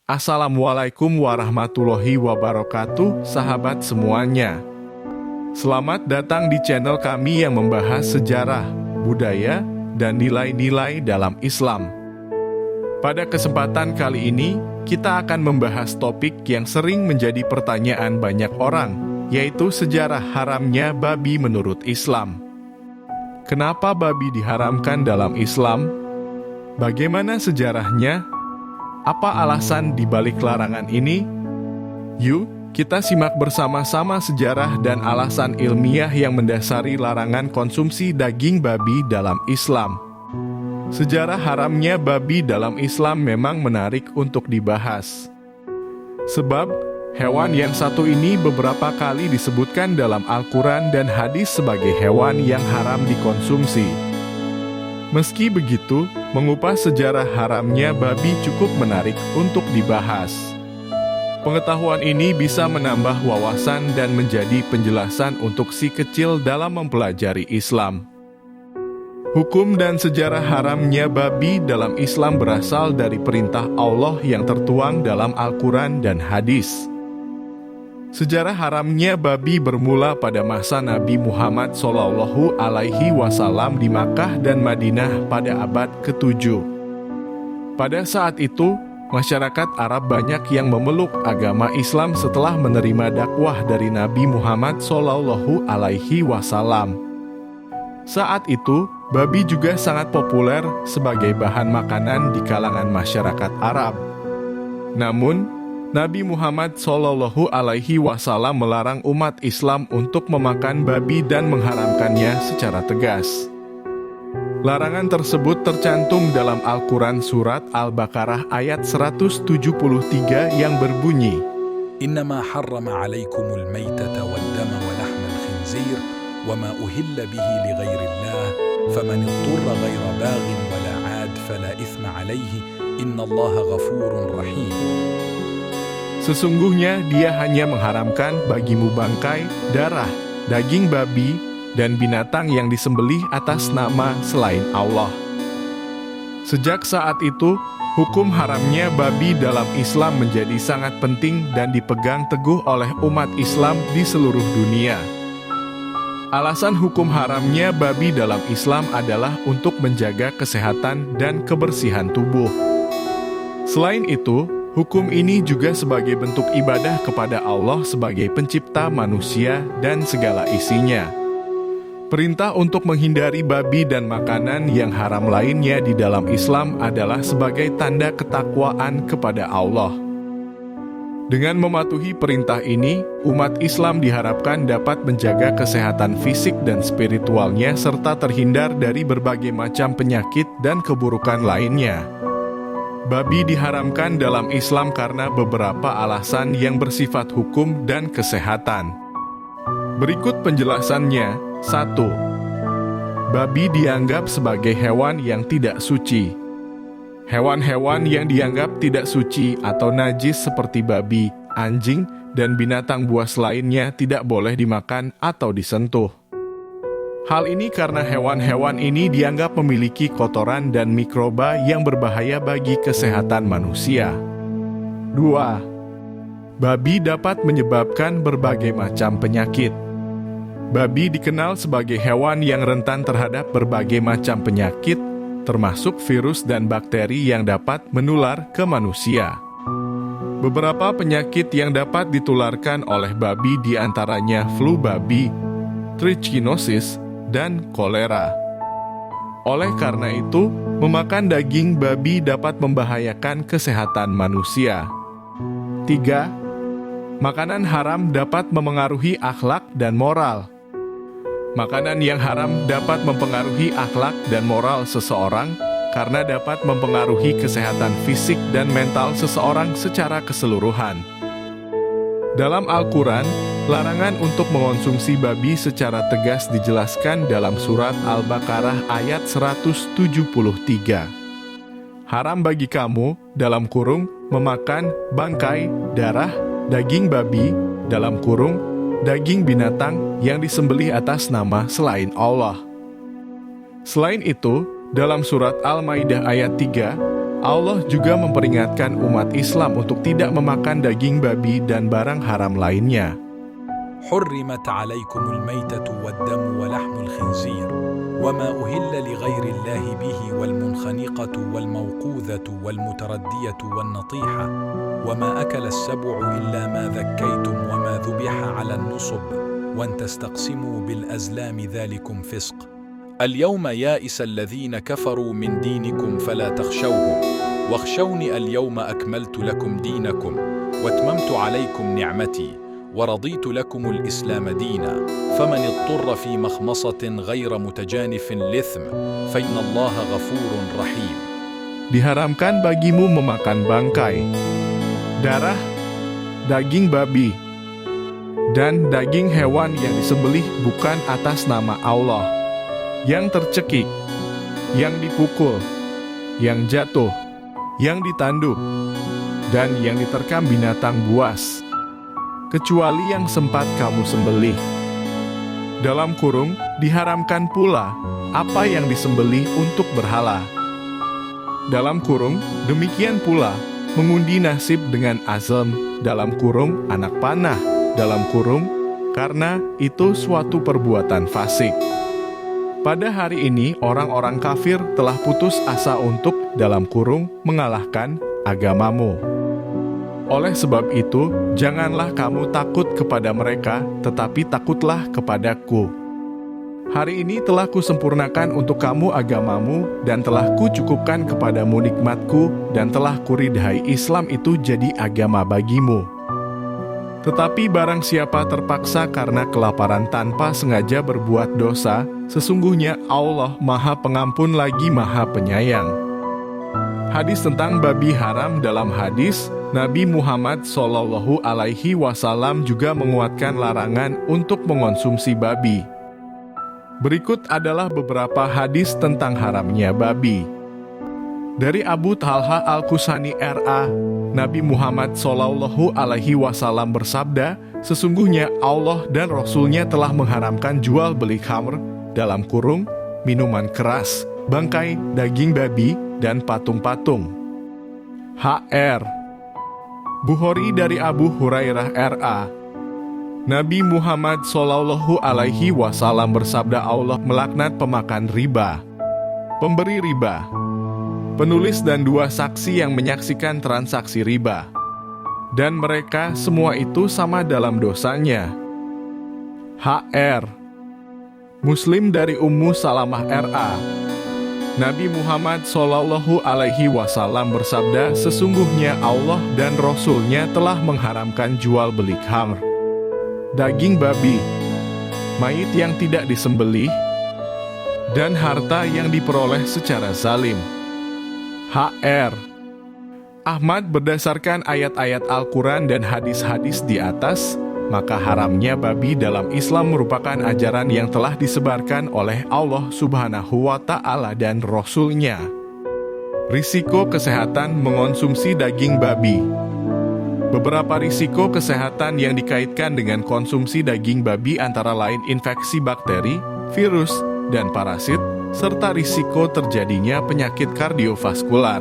Assalamualaikum warahmatullahi wabarakatuh, sahabat semuanya. Selamat datang di channel kami yang membahas sejarah, budaya, dan nilai-nilai dalam Islam. Pada kesempatan kali ini, kita akan membahas topik yang sering menjadi pertanyaan banyak orang, yaitu sejarah haramnya babi menurut Islam. Kenapa babi diharamkan dalam Islam? Bagaimana sejarahnya? Apa alasan di balik larangan ini? Yuk, kita simak bersama-sama sejarah dan alasan ilmiah yang mendasari larangan konsumsi daging babi dalam Islam. Sejarah haramnya babi dalam Islam memang menarik untuk dibahas. Sebab, hewan yang satu ini beberapa kali disebutkan dalam Al-Quran dan hadis sebagai hewan yang haram dikonsumsi. Meski begitu, mengupas sejarah haramnya babi cukup menarik untuk dibahas. Pengetahuan ini bisa menambah wawasan dan menjadi penjelasan untuk si kecil dalam mempelajari Islam. Hukum dan sejarah haramnya babi dalam Islam berasal dari perintah Allah yang tertuang dalam Al-Quran dan hadis. Sejarah haramnya babi bermula pada masa Nabi Muhammad SAW di Makkah dan Madinah pada abad ke-7. Pada saat itu, masyarakat Arab banyak yang memeluk agama Islam setelah menerima dakwah dari Nabi Muhammad SAW. Saat itu, babi juga sangat populer sebagai bahan makanan di kalangan masyarakat Arab. Namun, Nabi Muhammad SAW melarang umat Islam untuk memakan babi dan mengharamkannya secara tegas. Larangan tersebut tercantum dalam Al-Quran Surat Al-Baqarah ayat 173 yang berbunyi, Innama harrama alaikumul maytata waddama wa lahmal khinzir wa ma uhilla bihi li ghairillah faman itturra ghaira baghin wala 'ad fala ithma alaihi innallaha ghafurun rahim. Sesungguhnya dia hanya mengharamkan bagimu bangkai, darah, daging babi, dan binatang yang disembelih atas nama selain Allah. Sejak saat itu, hukum haramnya babi dalam Islam menjadi sangat penting dan dipegang teguh oleh umat Islam di seluruh dunia. Alasan hukum haramnya babi dalam Islam adalah untuk menjaga kesehatan dan kebersihan tubuh. Selain itu, hukum ini juga sebagai bentuk ibadah kepada Allah sebagai pencipta manusia dan segala isinya. Perintah untuk menghindari babi dan makanan yang haram lainnya di dalam Islam adalah sebagai tanda ketakwaan kepada Allah. Dengan mematuhi perintah ini, umat Islam diharapkan dapat menjaga kesehatan fisik dan spiritualnya serta terhindar dari berbagai macam penyakit dan keburukan lainnya. Babi diharamkan dalam Islam karena beberapa alasan yang bersifat hukum dan kesehatan. Berikut penjelasannya. 1. Babi dianggap sebagai hewan yang tidak suci. Hewan-hewan yang dianggap tidak suci atau najis seperti babi, anjing, dan binatang buas lainnya tidak boleh dimakan atau disentuh. Hal ini karena hewan-hewan ini dianggap memiliki kotoran dan mikroba yang berbahaya bagi kesehatan manusia. 2. Babi dapat menyebabkan berbagai macam penyakit. Babi dikenal sebagai hewan yang rentan terhadap berbagai macam penyakit, termasuk virus dan bakteri yang dapat menular ke manusia. Beberapa penyakit yang dapat ditularkan oleh babi diantaranya flu babi, trichinosis, dan kolera. Oleh karena itu, memakan daging babi dapat membahayakan kesehatan manusia. 3. Makanan haram dapat memengaruhi akhlak dan moral. Makanan yang haram dapat mempengaruhi akhlak dan moral seseorang karena dapat mempengaruhi kesehatan fisik dan mental seseorang secara keseluruhan. Dalam Al-Quran, larangan untuk mengonsumsi babi secara tegas dijelaskan dalam surat Al-Baqarah ayat 173. Haram bagi kamu, dalam kurung, memakan bangkai, darah, daging babi, dalam kurung, daging binatang yang disembelih atas nama selain Allah. Selain itu, dalam surat Al-Maidah ayat 3, Allah juga memperingatkan umat Islam untuk tidak memakan daging babi dan barang haram lainnya. حرمت عليكم الميتة والدم ولحم الخنزير وما أهل لغير الله به والمنخنقة والموقوذة والمتردية والنطيحة وما أكل السبع إلا ما ذكيتم وما ذبح على النصب وأن تستقسموا بالأزلام ذلكم فسق اليوم يائس الذين كفروا من دينكم فلا تخشوهم واخشوني اليوم أكملت لكم دينكم واتممت عليكم نعمتي ورضيت لكم الإسلام دينا فمن اضطر في مخمصة غير متجانف لإثم فإن الله غفور رحيم. Diharamkan bagimu memakan bangkai, darah, daging babi, dan daging hewan yang disembelih bukan atas nama Allah, yang tercekik, yang dipukul, yang jatuh, yang ditanduk, dan yang diterkam binatang buas, kecuali yang sempat kamu sembelih. Dalam kurung, diharamkan pula apa yang disembelih untuk berhala. Dalam kurung, demikian pula mengundi nasib dengan azam, dalam kurung anak panah, dalam kurung, karena itu suatu perbuatan fasik. Pada hari ini, orang-orang kafir telah putus asa untuk, dalam kurung, mengalahkan agamamu. Oleh sebab itu, janganlah kamu takut kepada mereka, tetapi takutlah kepadaku. Hari ini telah kusempurnakan untuk kamu agamamu, dan telah kucukupkan kepadamu nikmatku, dan telah kuridhai Islam itu jadi agama bagimu. Tetapi barang siapa terpaksa karena kelaparan tanpa sengaja berbuat dosa, sesungguhnya Allah Maha Pengampun lagi Maha Penyayang. Hadis tentang babi haram. Dalam hadis, Nabi Muhammad SAW juga menguatkan larangan untuk mengonsumsi babi. Berikut adalah beberapa hadis tentang haramnya babi. Dari Abu Talha Al-Kusani R.A., Nabi Muhammad SAW bersabda, sesungguhnya Allah dan Rasul-Nya telah mengharamkan jual beli khamr, dalam kurung, minuman keras, bangkai, daging babi, dan patung-patung. H.R. Bukhari dari Abu Hurairah R.A. Nabi Muhammad SAW bersabda, Allah melaknat pemakan riba, pemberi riba, penulis dan 2 saksi yang menyaksikan transaksi riba, dan mereka semua itu sama dalam dosanya. H.R. Muslim dari Ummu Salamah R.A. Nabi Muhammad SAW bersabda, sesungguhnya Allah dan Rasul-Nya telah mengharamkan jual beli khamr, daging babi, mayit yang tidak disembelih, dan harta yang diperoleh secara zalim. H.R. Ahmad berdasarkan ayat-ayat Al-Quran dan hadis-hadis di atas, maka haramnya babi dalam Islam merupakan ajaran yang telah disebarkan oleh Allah Subhanahu wa Ta'ala dan Rasul-Nya. Risiko kesehatan mengonsumsi daging babi. Beberapa risiko kesehatan yang dikaitkan dengan konsumsi daging babi antara lain infeksi bakteri, virus, dan parasit, serta risiko terjadinya penyakit kardiovaskular.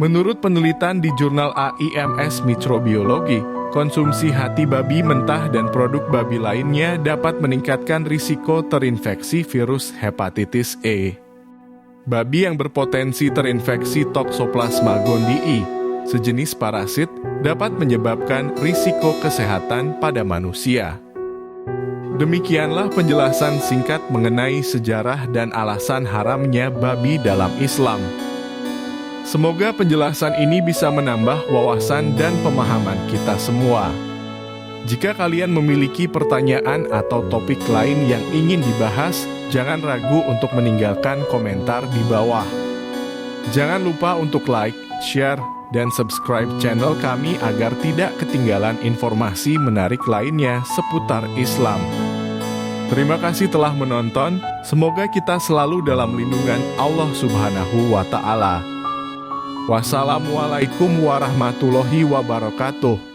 Menurut penelitian di jurnal AIMS Mikrobiologi, konsumsi hati babi mentah dan produk babi lainnya dapat meningkatkan risiko terinfeksi virus hepatitis E. Babi yang berpotensi terinfeksi Toxoplasma gondii, sejenis parasit, dapat menyebabkan risiko kesehatan pada manusia. Demikianlah penjelasan singkat mengenai sejarah dan alasan haramnya babi dalam Islam. Semoga penjelasan ini bisa menambah wawasan dan pemahaman kita semua. Jika kalian memiliki pertanyaan atau topik lain yang ingin dibahas, jangan ragu untuk meninggalkan komentar di bawah. Jangan lupa untuk like, share, dan subscribe channel kami agar tidak ketinggalan informasi menarik lainnya seputar Islam. Terima kasih telah menonton, semoga kita selalu dalam lindungan Allah Subhanahu wa Ta'ala. Wassalamualaikum warahmatullahi wabarakatuh.